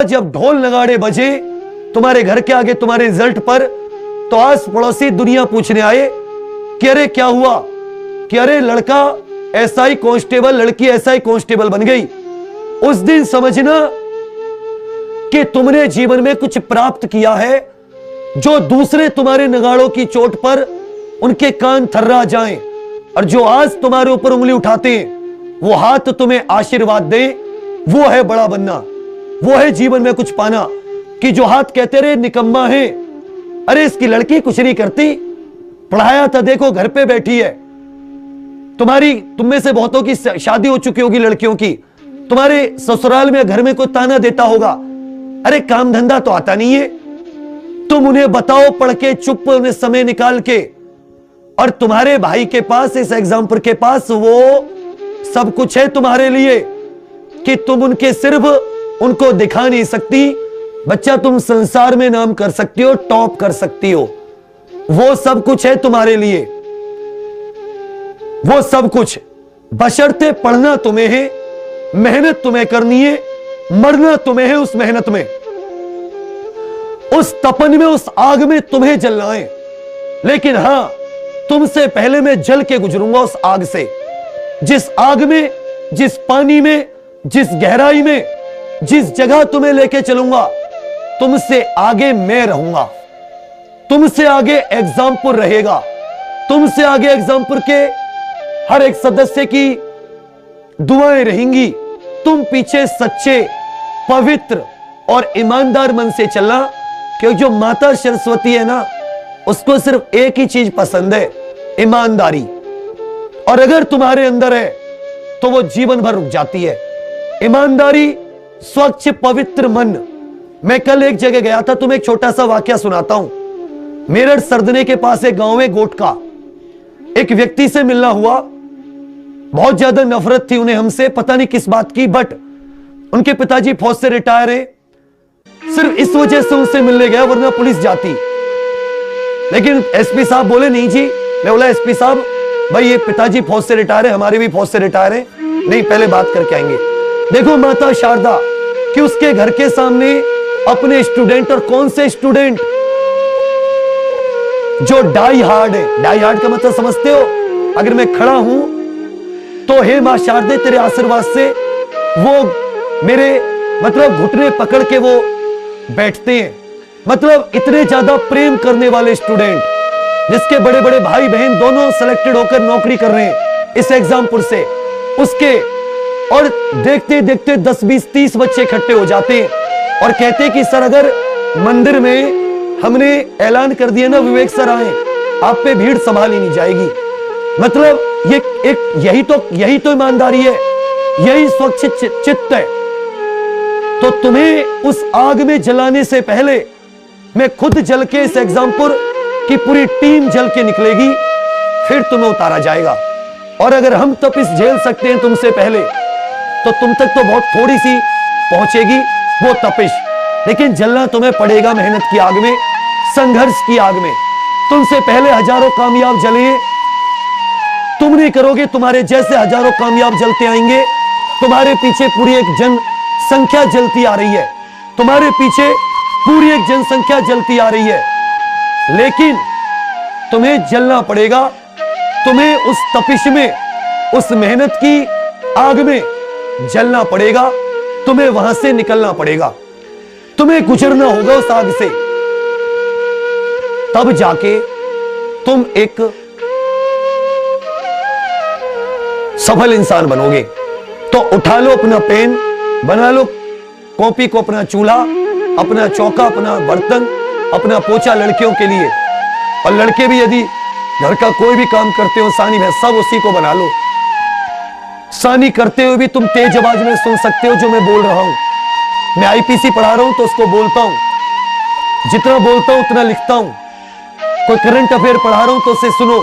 जब ढोल नगाड़े बजे तुम्हारे घर के आगे तुम्हारे रिजल्ट पर, तो आस पड़ोसी दुनिया पूछने आए कि अरे क्या हुआ, कि अरे लड़का एसआई कांस्टेबल, लड़की एसआई कांस्टेबल बन गई। उस दिन समझना कि तुमने जीवन में कुछ प्राप्त किया है, जो दूसरे तुम्हारे नगाड़ों की चोट पर उनके कान थर्रा जाएं, और जो आज तुम्हारे ऊपर उंगली उठाते हैं वो हाथ तुम्हें आशीर्वाद दें। वो है बड़ा बनना, वो है जीवन में कुछ पाना। कि जो हाथ कहते रहे निकम्मा है, अरे इसकी लड़की कुछ नहीं करती, पढ़ाया था देखो घर पे बैठी है। तुम में से बहुतों की शादी हो चुकी होगी लड़कियों की, तुम्हारे ससुराल में घर में कोई ताना देता होगा, अरे काम धंधा तो आता नहीं है। तुम उन्हें बताओ पढ़ के, चुप उन्हें समय निकाल के, और तुम्हारे भाई के पास, इस एग्जाम्पल के पास वो सब कुछ है तुम्हारे लिए कि तुम उनके सिर्फ उनको दिखा नहीं सकती। बच्चा तुम संसार में नाम कर सकती हो, टॉप कर सकती हो, वो सब कुछ है तुम्हारे लिए, वो सब कुछ। बशर्ते पढ़ना तुम्हें है, मेहनत तुम्हें करनी है, मरना तुम्हें है उस मेहनत में, उस तपन में, उस आग में तुम्हें जलना है। लेकिन हां, तुमसे पहले मैं जल के गुजरूंगा उस आग से। जिस आग में, जिस पानी में, जिस गहराई में, जिस जगह तुम्हें लेके चलूंगा, तुमसे आगे मैं रहूंगा, तुमसे आगे एग्जाम्पल रहेगा, तुमसे आगे एग्जाम्पल के हर एक सदस्य की दुआएं रहेंगी। तुम पीछे सच्चे, पवित्र और ईमानदार मन से चलना, क्योंकि जो माता सरस्वती है ना, उसको सिर्फ एक ही चीज पसंद है, ईमानदारी। और अगर तुम्हारे अंदर है तो वो जीवन भर रुक जाती है। ईमानदारी, स्वच्छ पवित्र मन। मैं कल एक जगह गया था, तुम्हें एक छोटा सा वाकया सुनाता हूं। मेरठ सरदने के पास एक गांव है गोटका, एक व्यक्ति से मिलना हुआ, बहुत ज्यादा नफरत थी उन्हें हमसे, पता नहीं किस बात की, बट उनके पिताजी फौज से रिटायर है, सिर्फ इस वजह से उनसे मिलने गया, वरना पुलिस जाती। लेकिन एसपी साहब बोले नहीं जी। मैं बोला एसपी साहब, भाई ये पिताजी फौज से रिटायर है, हमारे भी फौज से रिटायर है, नहीं पहले बात करके आएंगे। देखो माता शारदा कि उसके घर के सामने अपने स्टूडेंट, और कौन से स्टूडेंट, जो डाई हार्ड है। डाई हार्ड का मतलब समझते हो? अगर मैं खड़ा हूं तो हे मां शारदे तेरे आशीर्वाद से वो मेरे मतलब घुटने पकड़ के वो बैठते हैं। मतलब इतने ज्यादा प्रेम करने वाले स्टूडेंट, जिसके बड़े बड़े भाई बहन दोनों सेलेक्टेड होकर नौकरी कर रहे हैं इस एग्जाम्पल से, उसके, और देखते देखते 10 20 30 बच्चे इकट्ठे हो जाते हैं और कहते हैं कि सर अगर मंदिर में हमने ऐलान कर दिया ना विवेक सर आए, आप पे भीड़ संभाली नहीं जाएगी। मतलब ये एक यही तो ईमानदारी है, यही स्वच्छ चित्त है। तो तुम्हें उस आग में जलाने से पहले मैं खुद जल के, इस एग्जाम्पल की पूरी टीम जल के निकलेगी, फिर तुम्हें उतारा जाएगा। और अगर हम तपिश झेल सकते हैं तुमसे पहले, तो तुम तक तो बहुत थोड़ी सी पहुंचेगी वो तपिश, लेकिन जलना तुम्हें पड़ेगा मेहनत की आग में, संघर्ष की आग में। तुमसे पहले हजारों कामयाब जले, तुम नहीं करोगे, तुम्हारे जैसे हजारों कामयाब जलते आएंगे। तुम्हारे पीछे पूरी एक जनसंख्या जलती आ रही है, तुम्हारे पीछे पूरी एक जनसंख्या जलती आ रही है, लेकिन तुम्हें जलना पड़ेगा। तुम्हें उस तपिश में, उस मेहनत की आग में जलना पड़ेगा, तुम्हें वहां से निकलना पड़ेगा, तुम्हें गुजरना होगा उस आग से, तब जाके तुम एक सफल इंसान बनोगे। तो उठा लो अपना पेन, बना लो कॉपी को अपना चूल्हा, अपना चौका, अपना बर्तन, अपना पोछा लड़कियों के लिए, और लड़के भी यदि घर का कोई भी काम करते हो, सानी में सब उसी को बना लो। सानी करते हुए भी तुम तेज आवाज में सुन सकते हो जो मैं बोल रहा हूं। मैं आईपीसी पढ़ा रहा हूं तो उसको बोलता हूं, जितना बोलता हूं उतना लिखता हूं। कोई करंट अफेयर पढ़ा रहा हूं तो उसे सुनो।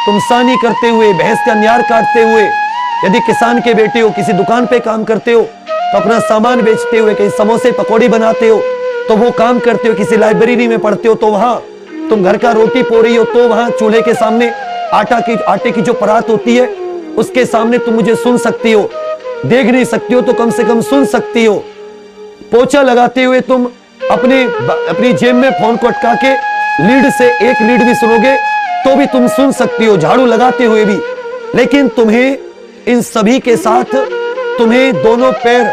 तुम सानी करते हुए, भैंस का न्यार काटते हुए, यदि किसान के बेटे हो, किसी दुकान पे काम करते हो तो अपना सामान बेचते हुए, कहीं समोसे पकौड़ी बनाते हो तो वो काम करते हो, किसी लाइब्रेरी में पढ़ते हो तो वहां तुम घर का रोटी पो रही हो तो वहां चूल्हे के सामने आटे की जो परात होती है उसके सामने तुम मुझे सुन सकती हो, देख नहीं सकती हो तो कम से कम सुन सकती हो। पोछा लगाते हुए तुम अपनी जेब में फोन को अटका के लीड से एक लीड भी सुनोगे तो भी तुम सुन सकती हो, झाड़ू लगाते हुए भी। लेकिन तुम्हें इन सभी के साथ तुम्हें दोनों पैर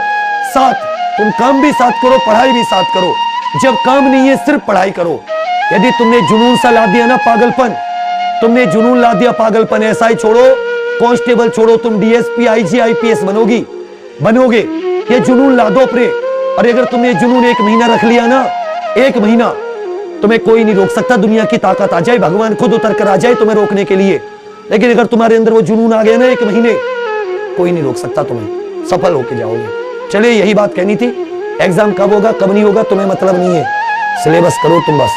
साथ, तुम काम भी साथ करो, पढ़ाई भी साथ करो। जब काम नहीं है सिर्फ पढ़ाई करो। यदि तुमने जुनून सा ला दिया ना पागलपन, तुमने जुनून ला दिया पागलपन, एसआई छोड़ो, कांस्टेबल छोड़ो, तुम डीएसपी आईजी आईपीएस बनोगे। ये जुनून ला दो अपने। और अगर तुमने जुनून 1 महीना रख लिया ना, 1 महीना, तुम्हें कोई नहीं रोक सकता। दुनिया की ताकत आ जाए, भगवान खुद उतर कर आ जाए तुम्हें रोकने के लिए, लेकिन अगर तुम्हारे अंदर वो जुनून आ गया ना 1 महीने, कोई नहीं रोक सकता तुम्हें, सफल होके जाओगे। चलिए यही बात कहनी थी। एग्जाम कब होगा कब नहीं होगा तुम्हें मतलब नहीं है, सिलेबस करो तुम बस।